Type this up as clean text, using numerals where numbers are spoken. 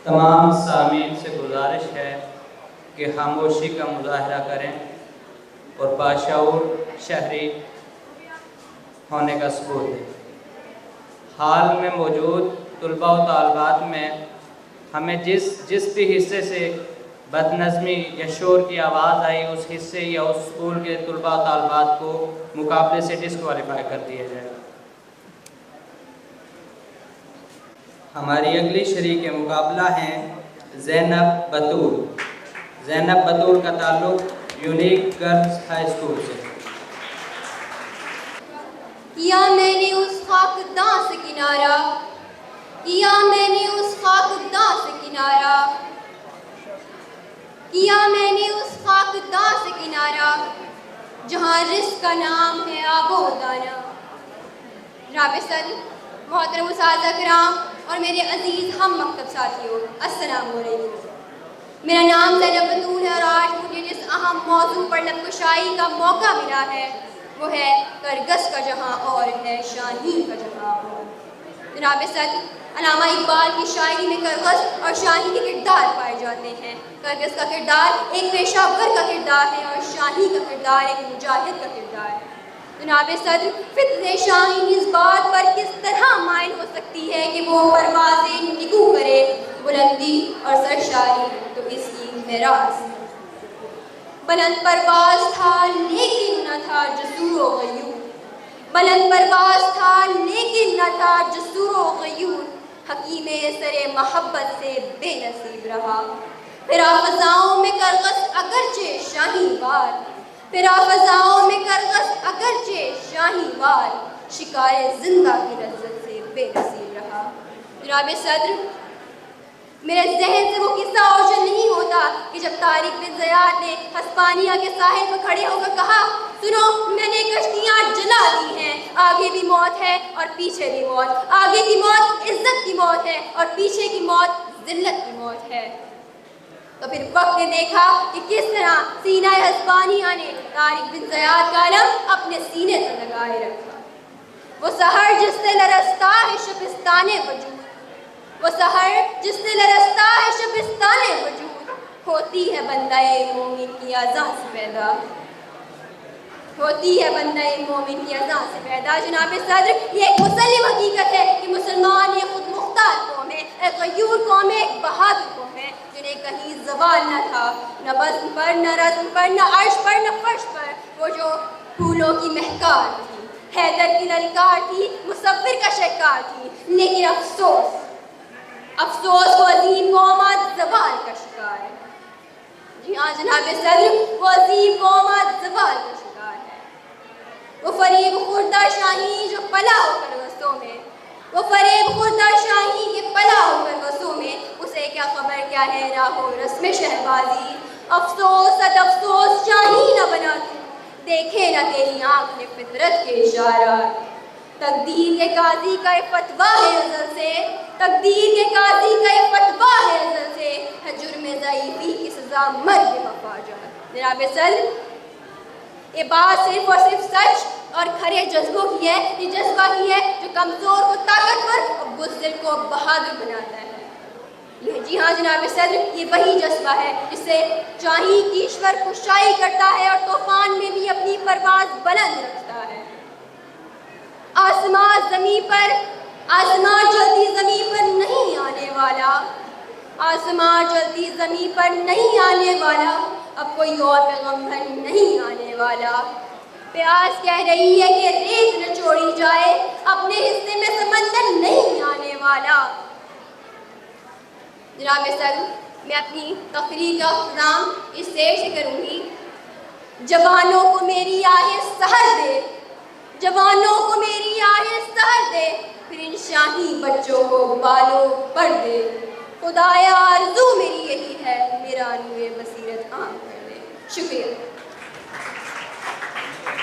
تمام سامعین سے گزارش ہے کہ خاموشی کا مظاہرہ کریں اور باشعور شہری ہونے کا ثبوت دیں۔ حال میں موجود طلباء و طالبات میں ہمیں جس بھی حصے سے بد نظمی یا شور کی آواز آئی، اس حصے یا اس اسکول کے طلباء و طالبات کو مقابلے سے ڈسکوالیفائی کر دیا جائے۔ ہماری اگلی شریک مقابلہ ہیں زینب بطول۔ زینب بطول کا تعلق یونیک گرلز ہائی اسکول سے۔ کیا میں نے اس خاک داں سے کنارہ، کیا میں نے اس خاک داں سے کنارہ، کیا میں نے اس خاک داں سے کنارہ، جہاں رزق کا نام ہے آب و دانہ۔ جناب صدر، محترم اساتذہ کرام اور میرے عزیز ہم مکتب ساتھیوں، السلام علیکم۔ میرا نام زینب بطول ہے اور آج مجھے جس اہم موضوع پر لب کشائی کا موقع ملا ہے وہ ہے کرگس کا جہاں اور ہے شاہین کا جہاں اور۔ جناب صدر، علامہ اقبال کی شاعری میں کرگس اور شاہین کے کردار پائے جاتے ہیں۔ کرگس کا کردار ایک پیشہ ور کا کردار ہے اور شاہین کا کردار ایک مجاہد کا کردار ہے۔ جناب صدر، فطر شاہین اس بات پر کس طرح مائل ہو سکتی ہے کہ وہ پروازیں نگو کرے، بلندی اور سرشاری تو اس کی معراج۔ بلند پرواز تھا لیکن نہ تھا جسور و غیور، بلند پرواز تھا لیکن نہ تھا جسور و غیور، حکیم سر محبت سے بے نصیب رہا۔ پھرا فضاؤں میں کرگس اگرچہ شاہین وار، پھرا فضاؤں میں کرگس اگرچہ شاہین وار، شکار زندہ کی لذت سے بے نصیب رہا۔ جناب صدر، میرے ذہن سے وہ قصہ اوجل نہیں ہوتا کہ جب طارق بن زیاد نے ہسپانیہ کے ساحل پر کھڑے ہو کر کہا، سنو میں نے کشتیاں جلا دی ہیں، آگے بھی موت ہے اور پیچھے بھی موت، آگے کی موت عزت کی موت ہے اور پیچھے کی موت ذلت کی موت ہے۔ تو پھر وقت نے دیکھا کہ کس طرح سینہ ہسپانیہ نے طارق بن زیاد کا علم اپنے سینے پر لگائے رکھا۔ وہ سحر جس سے لرزتا ہے شبستان وجود، وہ سحر جس سے لرزتا ہے شبستان وجود، ہوتی ہے بندہ مومن کی اذان سے پیدا، ہوتی ہے بندہ مومن کی اذان سے پیدا۔ جناب صدر، یہ ایک مسلم حقیقت ہے کہ مسلمان ایک خود مختار قوم ہے، ایک غیور قوم ہے، ایک بہادر قوم ہے، جنہیں کہیں زوال نہ تھا، نہ بزم پر، نہ رزم پر، نہ عرش پر، نہ فرش پر۔ وہ جو پھولوں کی مہکار تھی، حیدر کی للکار تھی، مصور کا شہکار تھی، لیکن افسوس افسوس وہ عظیم قوم آج زوال کا شکار ہے۔ جی ہاں جناب صدر، وہ عظیم قوم آج زوال کا شکار ہے۔ وہ فریب خوردہ شاہین جو پلا ہو کر غصوں میں، وہ فریب خوردہ شاہین کے پلا ہو کر غصوں میں، اسے کیا خبر کیا ہے راہ و رسم شہبازی۔ افسوس صد افسوس شاہین نہ بنا تو، دیکھے نہ تیری آنکھ نے فطرت کے اشارات۔ تقدیر کے قاضی کا یہ فتویٰ ہے ازل سے، تقدیر کے قاضی کا یہ فتویٰ ہے ازل سے، ہے جرم ضعیفی کی سزا مرگ مفاجات۔ جناب صدر، یہ بات صرف اور صرف سچ اور کھرے جذبوں کی ہے، یہ جذبہ کی ہے جو کمزور کو طاقتور اور بزدل کو بہادر بناتا ہے۔ جی ہاں جناب صدر، یہ وہی جذبہ ہے جس سے شاہین کی ایشور کشائی کرتا ہے اور طوفان میں بھی اپنی پرواز بلند رکھتا ہے۔ آسمان زمین پر، آسمان جلدی زمین پر نہیں آنے والا، آسمان جلدی زمین پر نہیں آنے والا، اب کوئی اور پیغمبر نہیں آنے والا۔ پیاس کہہ رہی ہے کہ ریت نہ چھوڑی جائے، اپنے حصے میں سمندر نہیں آنے والا۔ جناب صدر، میں اپنی تقریر کا اختتام اس شعر سے کروں گی۔ جوانوں کو میری آہیں سحر دے، جوانوں کو میری آہیں سحر دے، پھر ان شاہین بچوں کو بالوں پر دے، خدایا آرزو میری یہی ہے، میرا نور بصیرت عام کر دے۔ شکریہ۔